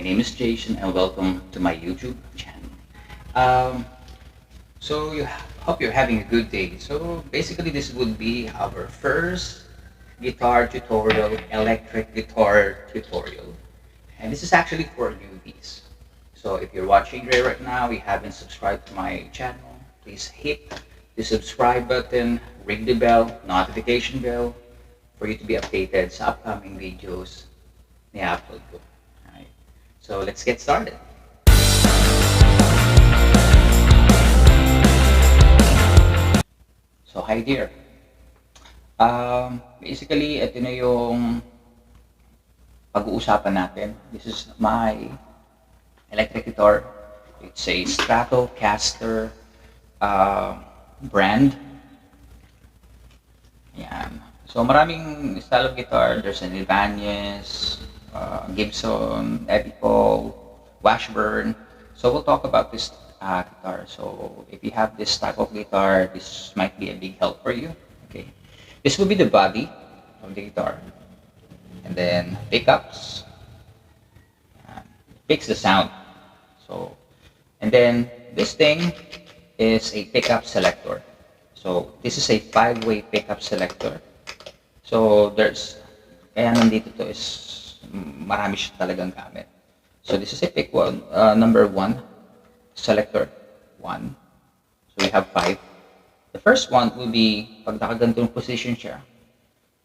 name is Jason and welcome to my YouTube channel. Um, hope you're having a good day. So basically this would be our first guitar tutorial, electric guitar tutorial. And this is actually for newbies. So if you're watching right now, you haven't subscribed to my channel, please hit the subscribe button, ring the bell, notification bell, for you to be updated sa upcoming videos na upload ko. Alright. So let's get started. So hi there. Basically, ito na yung pag-uusapan natin. This is my electric guitar. It's a Stratocaster brand. Yan. So maraming style of guitar. There's an Ibanez, Gibson, Epico, Washburn. So we'll talk about this guitar. So if you have this type of guitar, this might be a big help for you. Okay, this will be the body of the guitar, and then pickups. Picks the sound. So, and then this thing is a pickup selector. So this is a 5-way pickup selector. So there's, kaya nandito to is marami siya talagang gamit. So this is a pick one, number 1 selector 1. So we have 5. The first one will be pag nakaganitong position siya.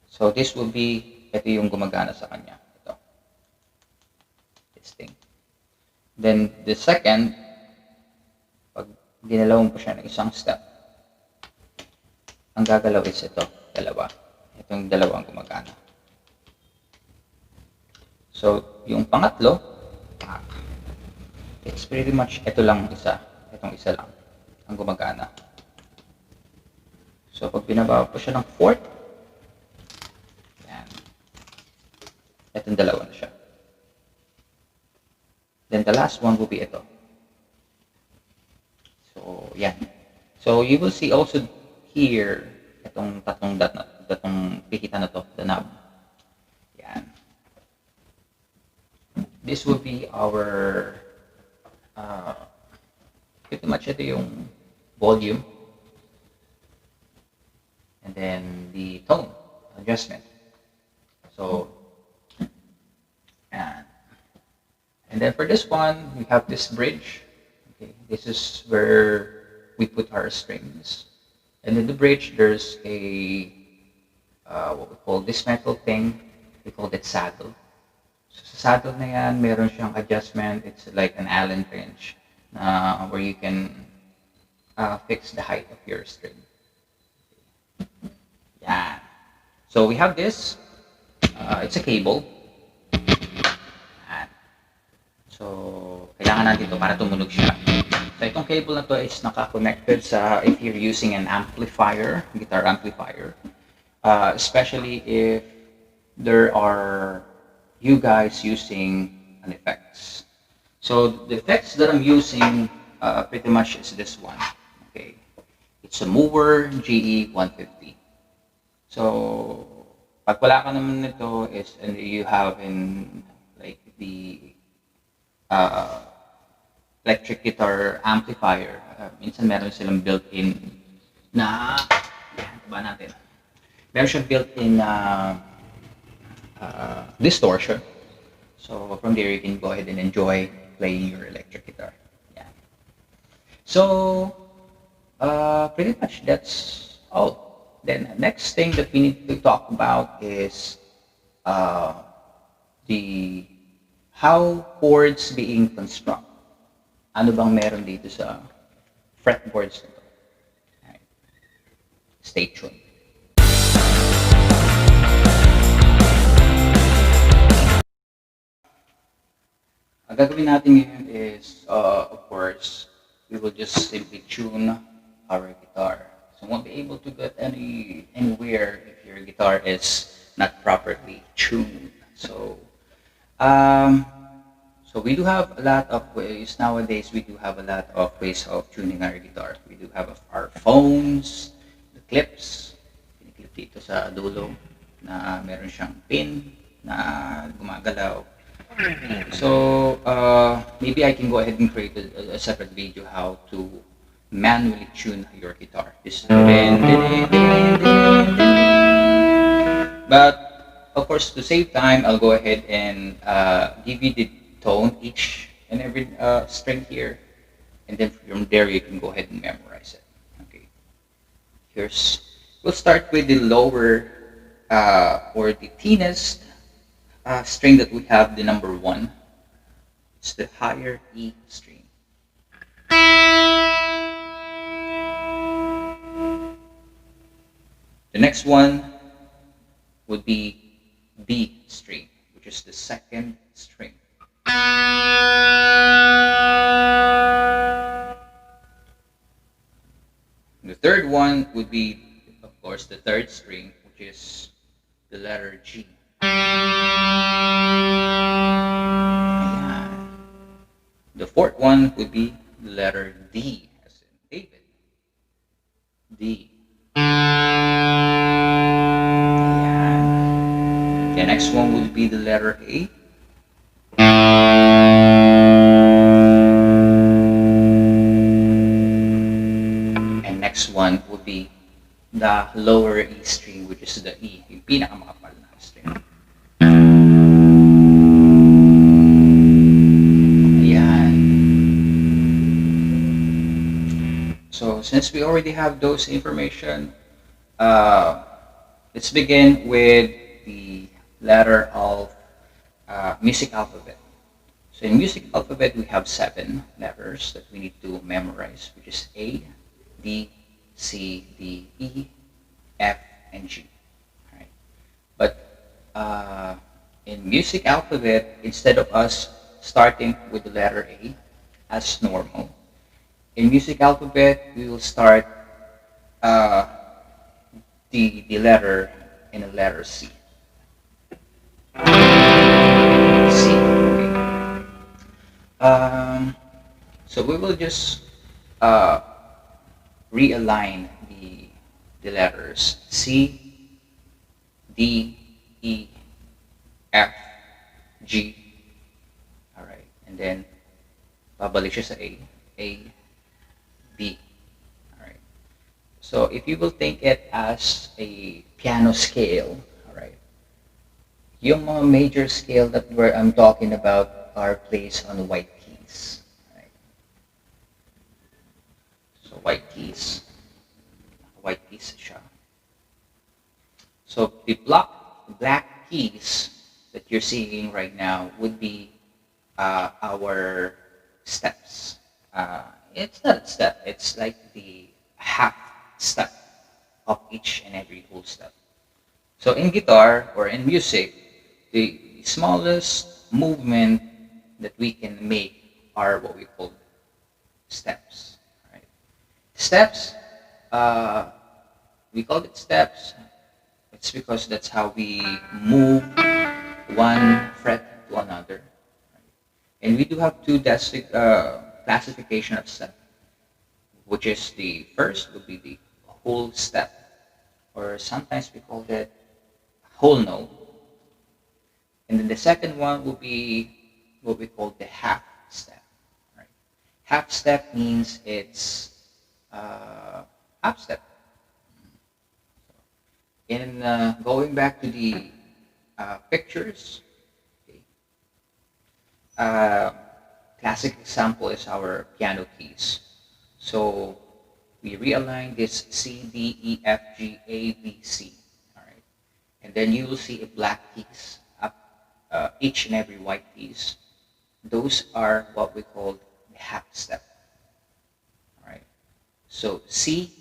So this will be, ito yung gumagana sa kanya. Ito. This thing. Then the second, pag ginalaw mo pa siya ng isang step, ang gagalaw is ito, dalawa. Itong dalawang gumagana. So yung pangatlo, it's pretty much ito lang isa. Itong isa lang ang gumagana. So pag binaba po siya ng 4th, yan. Itong dalawa na siya. Then the last one will be ito. So yan. So you will see also here itong tatlong dot na, itong pikita na to, the knob. Yan. This will be our pretty much ito yung volume, and then the tone adjustment. So and then for this one we have this bridge. Okay, this is where we put our strings, and in the bridge there's a what we call this metal thing, we call it saddle. So sa saddle na yan, meron siyang adjustment. It's like an Allen wrench where you can fix the height of your string. Yeah. So we have this. It's a cable. Yan. So kailangan natin ito para tumunog siya. So itong cable na to is naka-connected sa, if you're using an amplifier, guitar amplifier, especially if there are you guys using an effects. So the effects that I'm using pretty much is this one. Okay, it's a Mover GE 150. So pag wala ka naman nito is, and you have in like the electric guitar amplifier, minsan meron silang built-in na, ba natin, meron siyang built-in distortion. So from there you can go ahead and enjoy playing your electric guitar. Yeah. So pretty much that's all. Then next thing that we need to talk about is the how chords being constructed. Ano bang meron dito sa fretboards nito? Right. Stay tuned. Ang gagawin natin ngayon is, of course, we will just simply tune our guitar. So you won't be able to get anywhere if your guitar is not properly tuned. So, so we do have a lot of ways nowadays. We do have a lot of ways of tuning our guitar. We do have our phones, the clips, clip dito sa dulo na meron siyang pin na gumagalaw. So maybe I can go ahead and create a separate video how to manually tune your guitar. Just but of course, to save time, I'll go ahead and give you the tone each and every string here, and then from there you can go ahead and memorize it. Okay. We'll start with the lower or the teenest string that we have, the number 1. It's the higher E string. The next one would be B string, which is the second string. The third one would be, of course, the third string, which is the letter G. Ayan. The fourth one would be the letter D, as in David. D. Ayan. The next one would be the letter A. And next one would be the lower E string, which is the E, yung pinakamakapal na string. Ayan. So since we already have those information, let's begin with the letter of music alphabet. So in music alphabet, we have 7 letters that we need to memorize, which is A, D, C, D, E, F, and G. All right. But in music alphabet, instead of us starting with the letter A as normal, in music alphabet, we will start the letter in a letter C. C. Okay. So we will just realign the letters C, D, E, F, G. All right, and then babalik siya sa A, B. All right. So if you will think it as a piano scale, all right, yung mga major scale that I'm talking about are placed on white keys. All right. So white keys siya. So the black keys that you're seeing right now would be our steps. It's not a step, it's like the half step of each and every whole step. So in guitar or in music, the smallest movement that we can make are what we call steps. Right? Steps, we call it steps. It's because that's how we move one fret to another. Right? And we do have 2 classification of step, which is the first would be the whole step, or sometimes we call it whole note. And then the second one will be what we call the half step. Right? Half step means it's half step. In going back to the pictures, okay, classic example is our piano keys. So we realign this C, D, E, F, G, A, B, C. All right, and then you will see a black keys up each and every white keys. Those are what we call the half step. All right, so C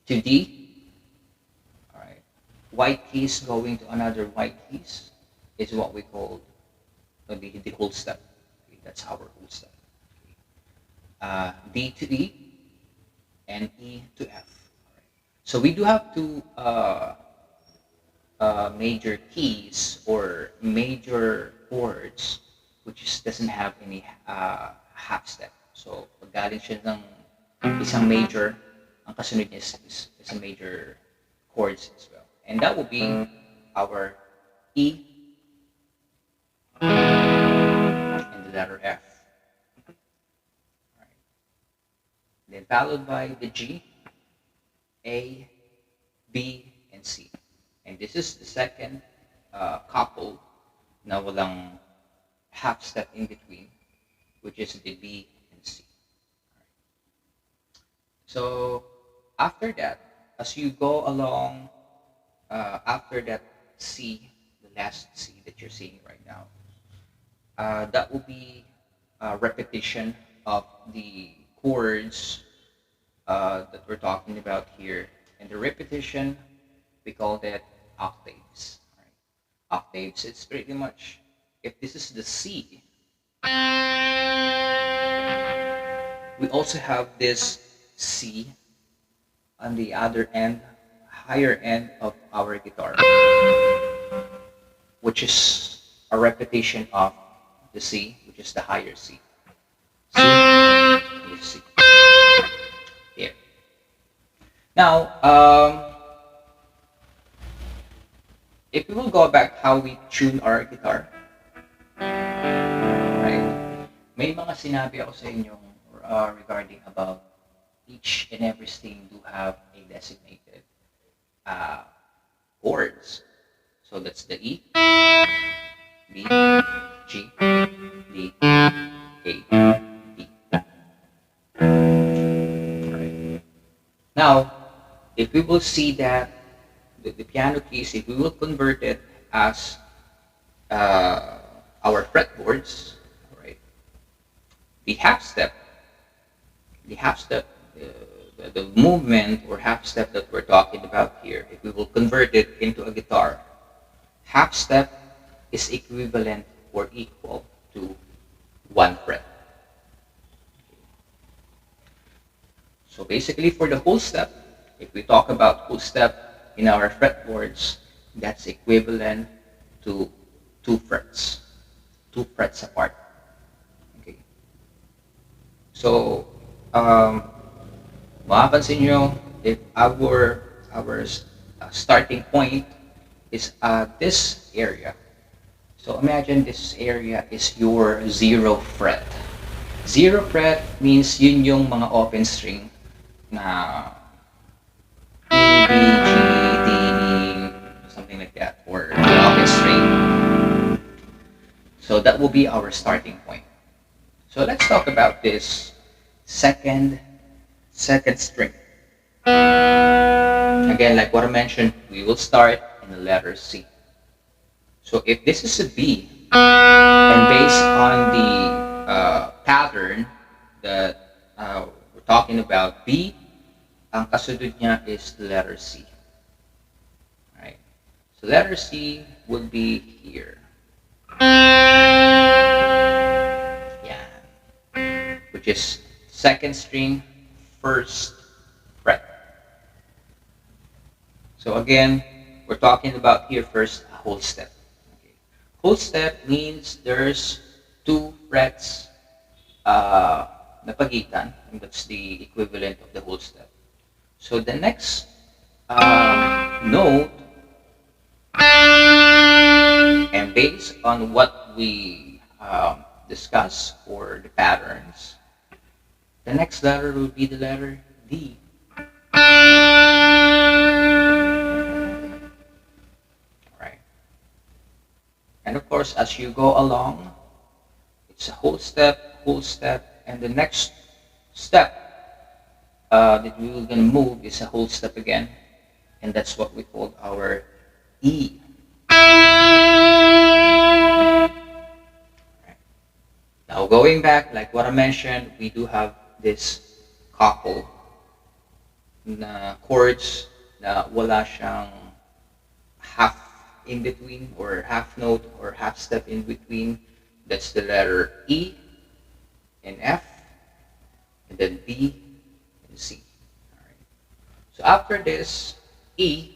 to D. All right, white keys going to another white keys is what we call the whole step. Okay, that's our whole step. Okay. D to E and E to F. All right. So we do have 2 major keys or major chords which doesn't have any half step. So pag galing siya ng isang major, ang kasunod niya is a major chords as well. And that will be our E, letter F. Right. Then followed by the G, A, B, and C. And this is the second couple na walang half step in between, which is the B and C. So after that, as you go along, after that C, the last C that you're seeing right now, that will be a repetition of the chords that we're talking about here. And the repetition, we call that octaves. Right? Octaves, it's pretty much, if this is the C, we also have this C on the other end, higher end of our guitar, which is a repetition of the C, which is the higher C. C, and C. Here. Now, if we will go back how we tune our guitar, right? May mga sinabi ako sa inyo regarding about each and every string do have a designated chords. So that's the E, B, G, D, A, D. Right. Now, if we will see that the piano keys, if we will convert it as our fretboards, right? The half step, the movement or half step that we're talking about here, if we will convert it into a guitar, half step is equivalent or equal to 1 fret. So basically for the whole step, if we talk about whole step in our fretboards, that's equivalent to 2 frets, 2 frets apart. Okay. So, mapapansin nyo, if our starting point is this area. So imagine this area is your 0 fret. 0 fret means yun yung mga open string na E, B, G, D, something like that, or the open string. So that will be our starting point. So let's talk about this second string. Again, like what I mentioned, we will start in the letter C. So if this is a B, and based on the pattern that we're talking about, B, ang kasunod niya is the letter C. Right? So letter C would be here. Yeah. Which is second string, first fret. So again, we're talking about here first a whole step. Okay. Whole step means there's 2 frets na pagitan, and that's the equivalent of the whole step. So the next note, and based on what we discuss for the patterns, the next letter will be the letter D. Alright. And of course, as you go along, it's a whole step, and the next step that we will gonna move is a whole step again, and that's what we call our E. Right. Now going back, like what I mentioned, we do have this couple na chords na wala siyang half in between or half note or half step in between. That's the letter E and F, and then B and C. All right. So after this, E,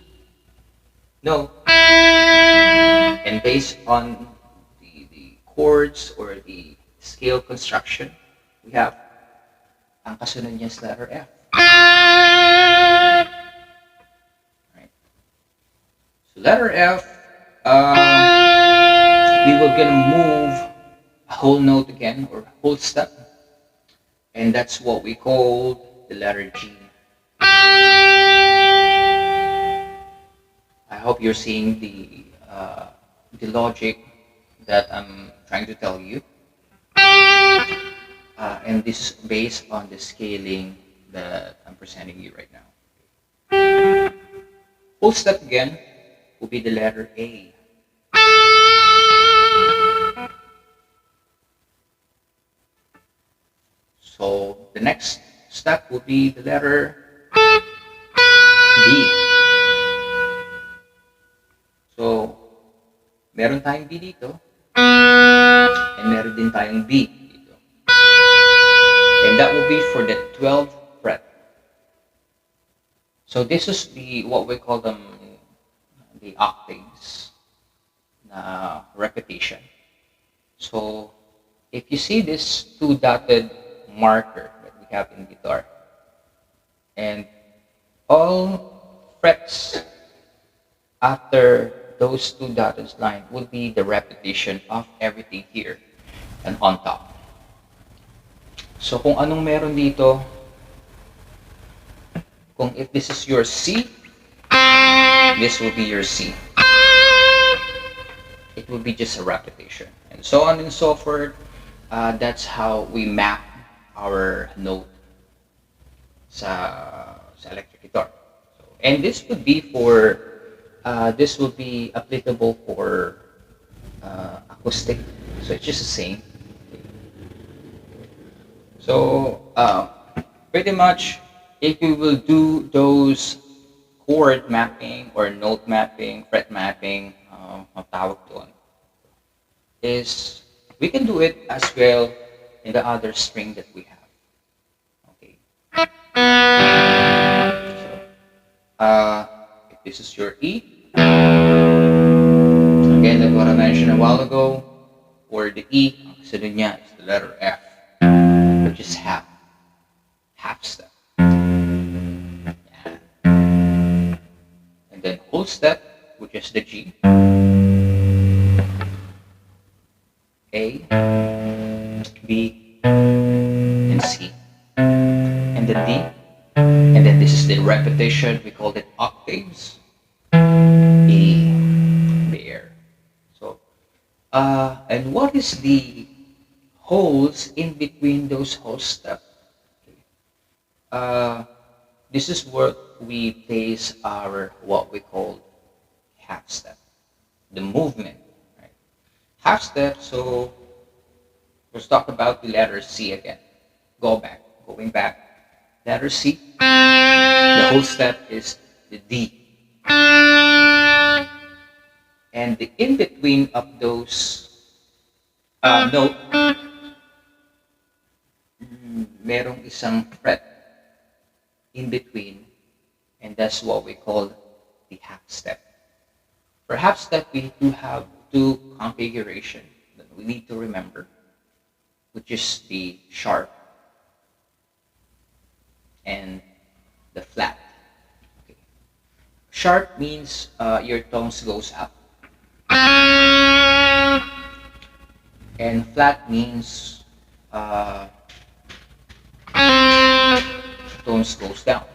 no, and based on the chords or the scale construction, we have ang kasunod niya is letter F. Right. So letter F, we will gonna move a whole note again, or whole step, and that's what we call the letter G. I hope you're seeing the logic that I'm trying to tell you, and this is based on the scaling that I'm presenting you right now. Whole step again will be the letter A. So the next step will be the letter B. So meron tayong B dito, and meron din tayong B dito. And that will be for the 12th fret. So this is what we call them, the octaves na repetition. So if you see this two dotted marker that we have in guitar, and all frets after those two dotted lines will be the repetition of everything here and on top. So kung anong meron dito, kung if this is your C, this will be your C. It will be just a repetition, and so on and so forth. That's how we map our note sa electric guitar. So, and this would be for this will be applicable for acoustic. So it's just the same. So pretty much, if you will do those chord mapping or note mapping, fret mapping, ang tawag doon, is we can do it as well in the other string that we have. Okay. So, if this is your E, again, like what I mentioned a while ago, for the E, ang kasunod niya is the letter F, which is half step. And then whole step, which is the G, A, B, and C, and then D, and then this is the repetition, we call it octaves, E, there. So, and what is the holes in between those whole steps? This is where we place our, what we call half step, the movement, right? Half step, so let's talk about the letter C again. Going back, letter C, the whole step is the D. And the in-between of those note, merong isang fret in between, and that's what we call the half step. For half step, we do have two configurations that we need to remember, which is the sharp and the flat. Okay. Sharp means your tones goes up, and flat means tones goes down.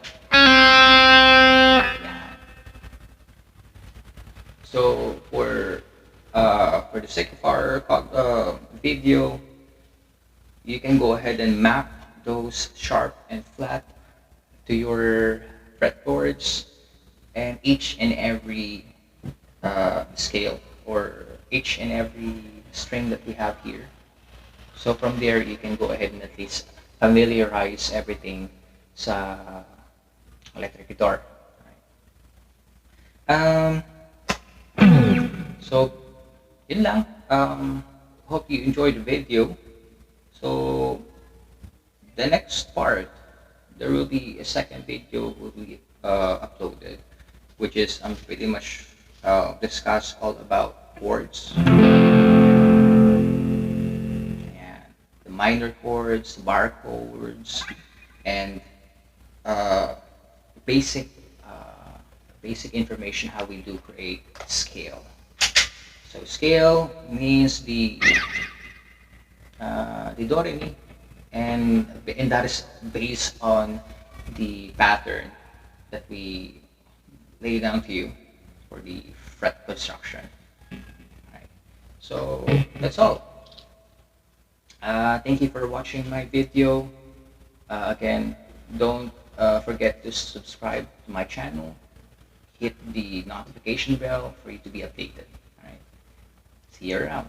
So for the sake of our video, you can go ahead and map those sharp and flat to your fretboards, and each and every scale, or each and every string that we have here. So from there, you can go ahead and at least familiarize everything sa electric guitar. So yun lang. Hope you enjoyed the video. So the next part, there will be a second video will be uploaded, which is pretty much discuss all about chords, and the minor chords, bar chords, and basic information how we do create scale. So scale means the the do, re, mi, and that is based on the pattern that we lay down to you for the fret construction. Right. So that's all. Thank you for watching my video. Again, don't forget to subscribe to my channel. Hit the notification bell for you to be updated. All right. See you around.